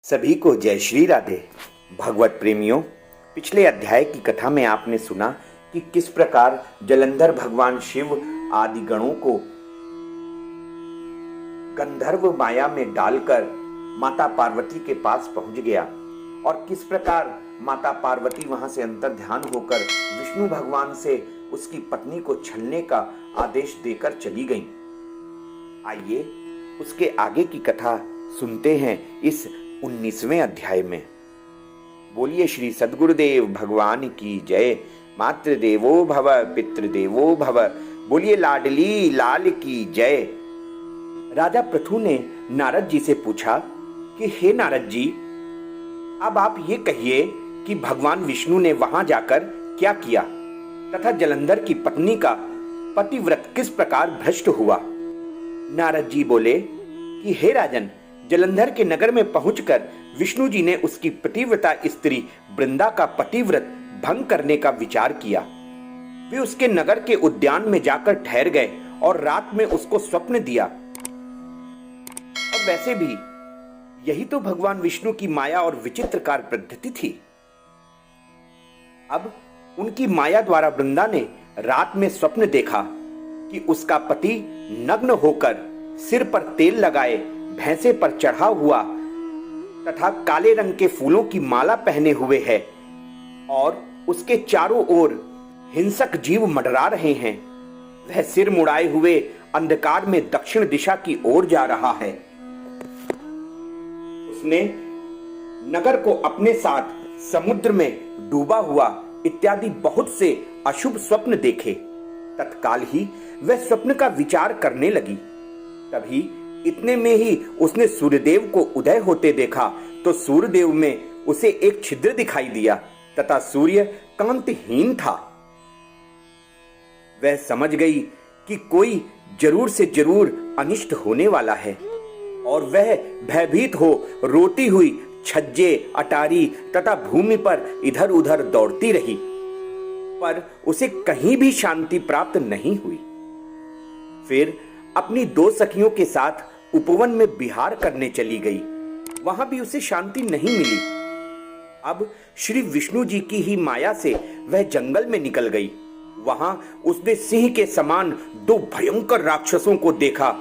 सभी को जय श्री राधे। भगवत प्रेमियों, पिछले अध्याय की कथा में आपने सुना कि किस प्रकार जलंधर भगवान शिव आदि गणों को गंधर्व माया में डालकर माता पार्वती के पास पहुंच गया और किस प्रकार माता पार्वती वहां से अंतर्ध्यान होकर विष्णु भगवान से उसकी पत्नी को छलने का आदेश देकर चली गईं। आइए उसके आगे की कथा सुनते हैं इस 19वें अध्याय में। बोलिए श्री सद्गुरुदेव भगवान की जय। मातृदेवो भव पितृदेवो भव। बोलिए लाडली लाल की जय। राजा पृथु ने नारद जी से पूछा कि हे नारद जी, अब आप ये कहिए कि भगवान विष्णु ने वहां जाकर क्या किया तथा जलंधर की पत्नी का पतिव्रत किस प्रकार भ्रष्ट हुआ। नारद जी बोले कि हे राजन, जलंधर के नगर में पहुंचकर विष्णु जी ने उसकी पतिव्रता स्त्री वृंदा का पतिव्रत भंग करने का विचार किया। वे उसके नगर के उद्यान में जाकर ठहर गए और रात में उसको स्वप्न दिया। अब वैसे भी यही तो भगवान विष्णु की माया और विचित्रकार पद्धति थी। अब उनकी माया द्वारा वृंदा ने रात में स्वप्न देखा कि उसका पति नग्न होकर सिर पर तेल लगाए भैंसे पर चढ़ा हुआ तथा काले रंग के फूलों की माला पहने हुए है और उसके चारों ओर हिंसक जीव मंडरा रहे हैं। वह सिर मुड़ाए हुए अंधकार में दक्षिण दिशा की ओर जा रहा है। उसने नगर को अपने साथ समुद्र में डूबा हुआ इत्यादि बहुत से अशुभ स्वप्न देखे। तत्काल ही वह स्वप्न का विचार करने लगी। तभी इतने में ही उसने सूर्यदेव को उदय होते देखा तो सूर्यदेव में उसे एक छिद्र दिखाई दिया तथा सूर्य कांतिहीन था। वह समझ गई कि कोई जरूर से जरूर अनिष्ट होने वाला है और वह भयभीत हो रोती हुई छज्जे, अटारी तथा भूमि पर इधर उधर दौड़ती रही, पर उसे कहीं भी शांति प्राप्त नहीं हुई। फिर अपनी दो सखियों के साथ उपवन में विहार करने चली गई। वहां भी उसे शांति नहीं मिली। अब श्री विष्णु जी की ही माया से वह जंगल में निकल गई। वहां उसने सिंह के समान दो भयंकर राक्षसों को देखा,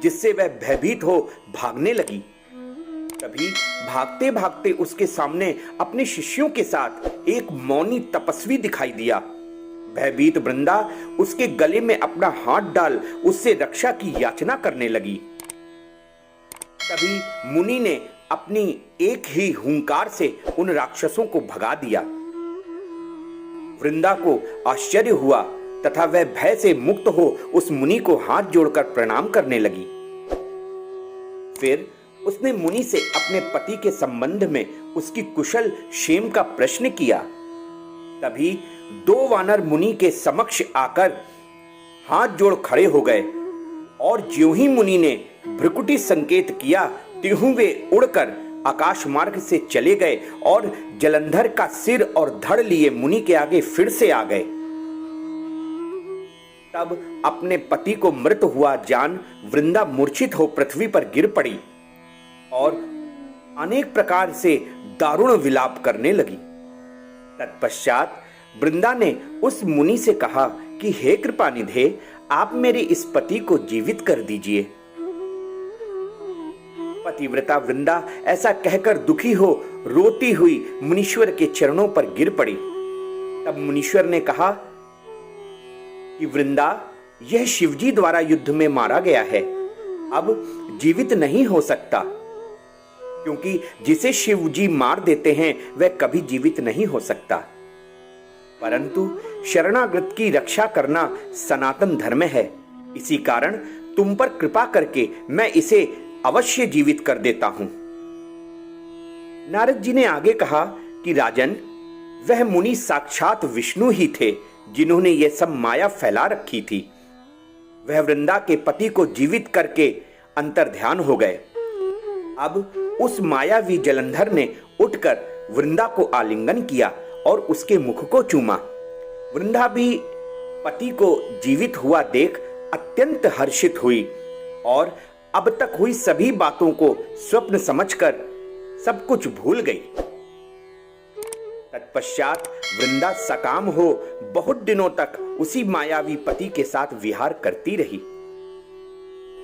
जिससे वह भयभीत हो भागने लगी। तभी भागते भागते उसके सामने अपने शिष्यों के साथ एक मौनी तपस्वी दिखाई दिया। भयभीत वृंदा उसके गले में अपना हाथ डाल उससे रक्षा की याचना करने लगी। तभी मुनि ने अपनी एक ही हुंकार से उन राक्षसों को भगा दिया। वृंदा को आश्चर्य हुआ तथा वह भय से मुक्त हो उस मुनि को हाथ जोड़कर प्रणाम करने लगी। फिर उसने मुनि से अपने पति के संबंध में उसकी कुशल क्षेम का प्रश्न किया। तभी दो वानर मुनि के समक्ष आकर हाथ जोड़ खड़े हो गए और ज्यों ही मुनि ने भ्रुकुटी संकेत किया त्यों वे उड़कर आकाश मार्ग से चले गए और जलंधर का सिर और धड़ लिए मुनि के आगे फिर से आ गए। तब अपने पति को मृत हुआ जान वृंदा मूर्छित हो पृथ्वी पर गिर पड़ी और अनेक प्रकार से दारुण विलाप करने लगी। तत्पश्चात वृंदा ने उस मुनि से कहा कि हे कृपानिधे, आप मेरे इस पति को जीवित कर दीजिए। पतिव्रता वृंदा ऐसा कहकर दुखी हो रोती हुई मुनीश्वर के चरणों पर गिर पड़ी। तब मुनीश्वर ने कहा कि वृंदा, यह शिवजी द्वारा युद्ध में मारा गया है, अब जीवित नहीं हो सकता, क्योंकि जिसे शिवजी मार देते हैं वह कभी जीवित नहीं हो सकता। परंतु शरणागत की रक्षा करना सनातन धर्म है। इसी कारण तुम पर कृपा करके मैं इसे अवश्य जीवित कर देता हूं। नारद जी ने आगे कहा कि राजन, वह मुनि साक्षात विष्णु ही थे जिन्होंने यह सब माया फैला रखी थी। वह वृंदा के पति को जीवित करके अंतर्ध्यान हो गए। अब उस मायावी जलंधर ने उठकर वृंदा को आलिंगन किया और उसके मुख को चूमा। वृंदा भी पति को जीवित हुआ देख अत्यंत हर्षित हुई और अब तक हुई सभी बातों को स्वप्न समझकर सब कुछ भूल गई। तत्पश्चात वृंदा सकाम हो बहुत दिनों तक उसी मायावी पति के साथ विहार करती रही।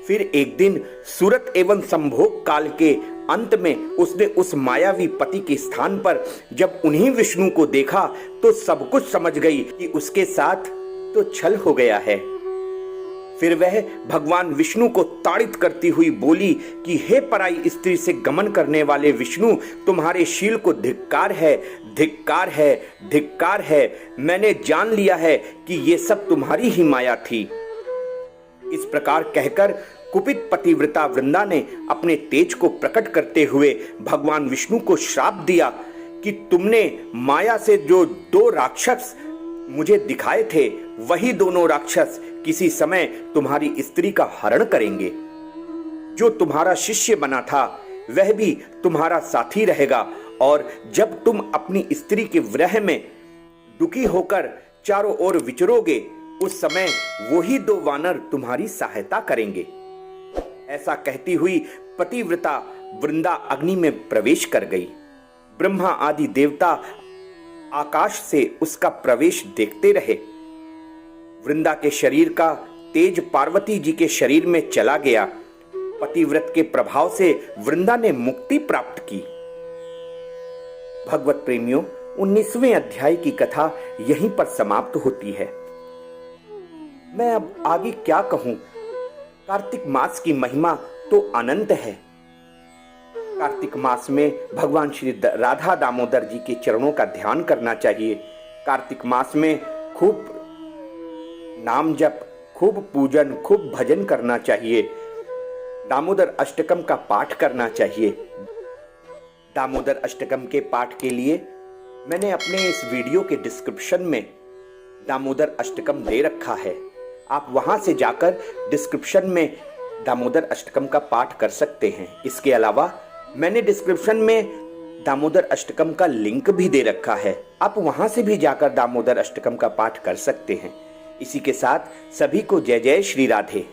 फिर एक दिन सूरत एवं संभोग काल के अंत में उसने उस मायावी पति के स्थान पर जब उन्हीं विष्णु को देखा तो सब कुछ समझ गई कि उसके साथ तो छल हो गया है। फिर वह भगवान विष्णु को ताड़ित करती हुई बोली कि हे पराई स्त्री से गमन करने वाले विष्णु, तुम्हारे शील को धिक्कार है, धिक्कार है, धिक्कार है। मैंने जान लिया है कि ये सब तुम्हारी ही माया थी। इस प्रकार कहकर कुपित पतिव्रता वृंदा ने अपने तेज को प्रकट करते हुए भगवान विष्णु को श्राप दिया कि तुमने माया से जो 2 राक्षस मुझे दिखाए थे, वही दोनों राक्षस किसी समय तुम्हारी स्त्री का हरण करेंगे। जो तुम्हारा शिष्य बना था वह भी तुम्हारा साथी रहेगा, और जब तुम अपनी स्त्री के विरह में दुखी होकर चारों ओर विचरोगे, उस समय वही 2 वानर तुम्हारी सहायता करेंगे। ऐसा कहती हुई पतिव्रता वृंदा अग्नि में प्रवेश कर गई। ब्रह्मा आदि देवता आकाश से उसका प्रवेश देखते रहे। वृंदा के शरीर का तेज पार्वती जी के शरीर में चला गया। पतिव्रत के प्रभाव से वृंदा ने मुक्ति प्राप्त की। भगवत प्रेमियों, 19वें अध्याय की कथा यहीं पर समाप्त होती है। मैं अब आगे क्या कहूं। कार्तिक मास की महिमा तो अनंत है। कार्तिक मास में भगवान श्री राधा दामोदर जी के चरणों का ध्यान करना चाहिए। कार्तिक मास में खूब नाम जप, खूब पूजन, खूब भजन करना चाहिए। दामोदर अष्टकम का पाठ करना चाहिए। दामोदर अष्टकम के पाठ के लिए मैंने अपने इस वीडियो के डिस्क्रिप्शन में दामोदर अष्टकम दे रखा है। आप वहां से जाकर डिस्क्रिप्शन में दामोदर अष्टकम का पाठ कर सकते हैं। इसके अलावा मैंने डिस्क्रिप्शन में दामोदर अष्टकम का लिंक भी दे रखा है। आप वहां से भी जाकर दामोदर अष्टकम का पाठ कर सकते हैं। इसी के साथ सभी को जय जय श्री राधे।